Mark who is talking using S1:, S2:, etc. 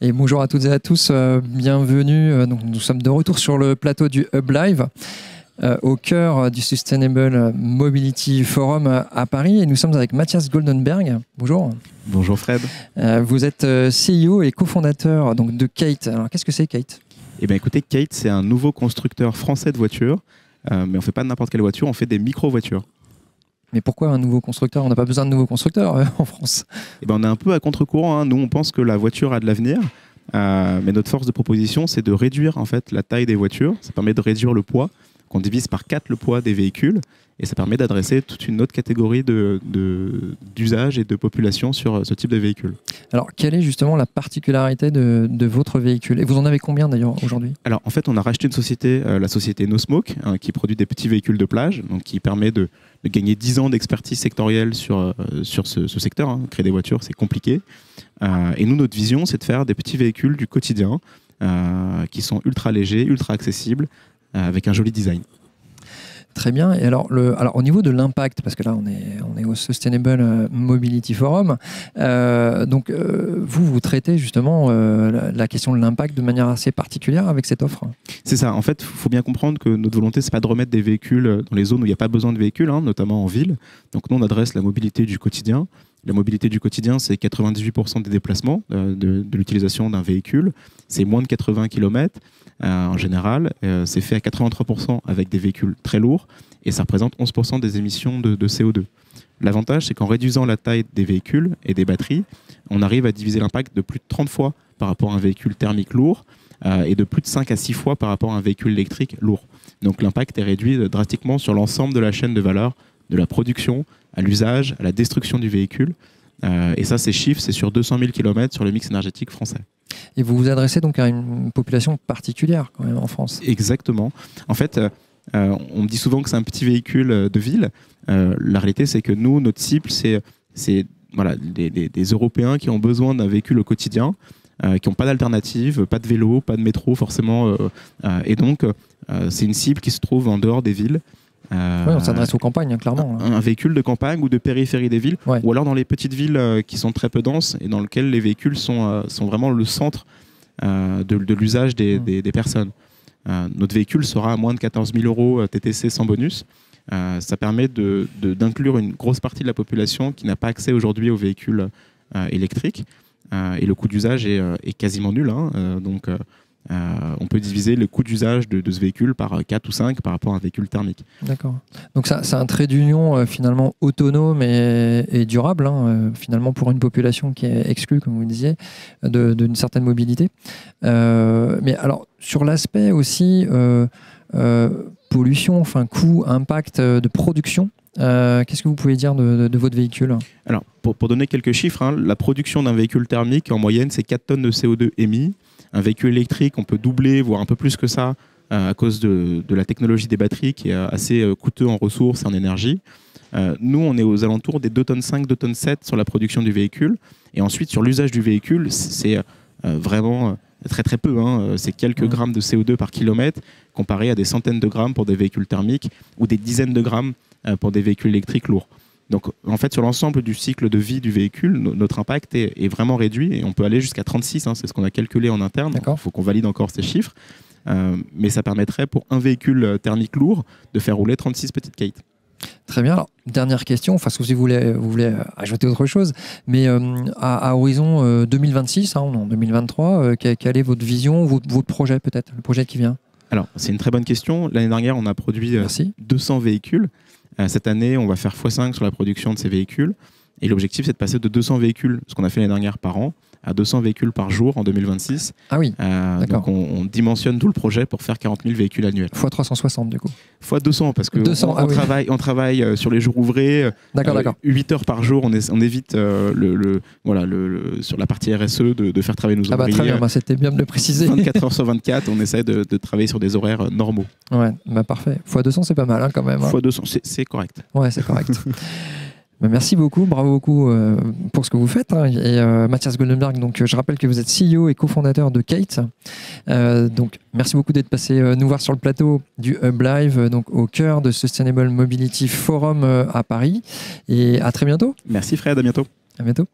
S1: Et bonjour à toutes et à tous, bienvenue. Donc, nous sommes de retour sur le plateau du Hub Live, au cœur du Sustainable Mobility Forum à Paris. Et nous sommes avec Mathias Goldenberg. Bonjour.
S2: Bonjour Fred.
S1: Vous êtes CEO et cofondateur donc, de Kate. Alors qu'est-ce que c'est Kate ?
S2: Eh bien écoutez, Kate, c'est un nouveau constructeur français de voitures, mais on ne fait pas n'importe quelle voiture, on fait des micro-voitures.
S1: Mais pourquoi un nouveau constructeur ? On n'a pas besoin de nouveaux constructeurs en France.
S2: Eh ben, on est un peu à contre-courant, hein. Nous, on pense que la voiture a de l'avenir, mais notre force de proposition, c'est de réduire en fait, la taille des voitures. Ça permet de réduire le poids, qu'on divise par 4 le poids des véhicules, et ça permet d'adresser toute une autre catégorie d'usage et de population sur ce type de véhicule.
S1: Alors, quelle est justement la particularité de votre véhicule ? Et vous en avez combien d'ailleurs aujourd'hui ?
S2: Alors, en fait, on a racheté une société, la société No Smoke, hein, qui produit des petits véhicules de plage, donc qui permet de gagner 10 ans d'expertise sectorielle sur ce secteur. Hein. Créer des voitures, c'est compliqué. Et nous, notre vision, c'est de faire des petits véhicules du quotidien qui sont ultra légers, ultra accessibles, avec un joli design.
S1: Très bien. Et alors, au niveau de l'impact, parce que là, on est au Sustainable Mobility Forum, vous traitez justement la question de l'impact de manière assez particulière avec cette offre.
S2: C'est ça. En fait, il faut bien comprendre que notre volonté, c'est pas de remettre des véhicules dans les zones où il n'y a pas besoin de véhicules, hein, notamment en ville. Donc, nous, on adresse la mobilité du quotidien. La mobilité du quotidien, c'est 98% des déplacements de l'utilisation d'un véhicule. C'est moins de 80 km en général. C'est fait à 83% avec des véhicules très lourds et ça représente 11% des émissions de CO2. L'avantage, c'est qu'en réduisant la taille des véhicules et des batteries, on arrive à diviser l'impact de plus de 30 fois par rapport à un véhicule thermique lourd et de plus de 5 à 6 fois par rapport à un véhicule électrique lourd. Donc l'impact est réduit drastiquement sur l'ensemble de la chaîne de valeur, de la production à l'usage, à la destruction du véhicule. Et ça, ces chiffres, c'est sur 200 000 km sur le mix énergétique français.
S1: Et vous vous adressez donc à une population particulière quand même en France.
S2: Exactement. En fait, on me dit souvent que c'est un petit véhicule de ville. La réalité, c'est que nous, notre cible, c'est voilà, des Européens qui ont besoin d'un véhicule au quotidien, qui n'ont pas d'alternative, pas de vélo, pas de métro forcément. Et donc, c'est une cible qui se trouve en dehors des villes.
S1: Oui, on s'adresse aux campagnes, hein, clairement.
S2: Un véhicule de campagne ou de périphérie des villes,
S1: ouais.
S2: Ou alors dans les petites villes qui sont très peu denses et dans lesquelles les véhicules sont vraiment le centre de l'usage des personnes. Notre véhicule sera à moins de 14 000 € TTC sans bonus. Ça permet d'inclure une grosse partie de la population qui n'a pas accès aujourd'hui aux véhicules électriques. Et le coût d'usage est quasiment nul. Hein, donc, on peut diviser le coût d'usage de ce véhicule par 4 ou 5 par rapport à un véhicule thermique.
S1: D'accord. Donc c'est un trait d'union finalement autonome et durable, hein, finalement pour une population qui est exclue, comme vous le disiez, d'une certaine mobilité. Mais alors, sur l'aspect aussi pollution, enfin coût, impact de production, qu'est-ce que vous pouvez dire de votre véhicule ?
S2: Alors, pour donner quelques chiffres, hein, la production d'un véhicule thermique, en moyenne, c'est 4 tonnes de CO2 émis. Un véhicule électrique, on peut doubler, voire un peu plus que ça, à cause de la technologie des batteries qui est assez coûteux en ressources et en énergie. Nous, on est aux alentours des 2,5 tonnes, 2,7 tonnes sur la production du véhicule. Et ensuite, sur l'usage du véhicule, c'est vraiment très très peu. Hein. C'est quelques grammes de CO2 par kilomètre, comparé à des centaines de grammes pour des véhicules thermiques ou des dizaines de grammes pour des véhicules électriques lourds. Donc, en fait, sur l'ensemble du cycle de vie du véhicule, notre impact est vraiment réduit et on peut aller jusqu'à 36, hein, c'est ce qu'on a calculé en interne. Il faut qu'on valide encore ces chiffres. Mais ça permettrait pour un véhicule thermique lourd de faire rouler 36 petites Kate.
S1: Très bien. Alors, dernière question, enfin, si vous voulez ajouter autre chose, mais à horizon 2026, hein, on est en 2023, quelle est votre vision, votre projet peut-être, le projet qui vient ?
S2: Alors, c'est une très bonne question. L'année dernière, on a produit 200 véhicules. Cette année, on va faire x5 sur la production de ces véhicules. Et l'objectif, c'est de passer de 200 véhicules, ce qu'on a fait l'année dernière par an, à 200 véhicules par jour en 2026.
S1: Ah oui, d'accord.
S2: Donc, on dimensionne tout le projet pour faire 40 000 véhicules annuels.
S1: Fois 360, du coup.
S2: Fois 200, parce qu'on on travaille sur les jours ouvrés.
S1: D'accord.
S2: 8 heures par jour, on évite sur la partie RSE de faire travailler nos ouvriers.
S1: Très bien, c'était bien de le préciser.
S2: 24 heures sur 24, on essaie de travailler sur des horaires normaux.
S1: Ouais, parfait. Fois 200, c'est pas mal, hein, quand même. Hein.
S2: Fois 200, c'est correct.
S1: Ouais, c'est correct. Merci beaucoup, bravo beaucoup pour ce que vous faites. Hein. Et Mathias Goldenberg, donc, je rappelle que vous êtes CEO et cofondateur de Kate. Donc, merci beaucoup d'être passé nous voir sur le plateau du Hub Live, donc au cœur de Sustainable Mobility Forum à Paris. Et à très bientôt.
S2: Merci Fred, à bientôt.
S1: À bientôt.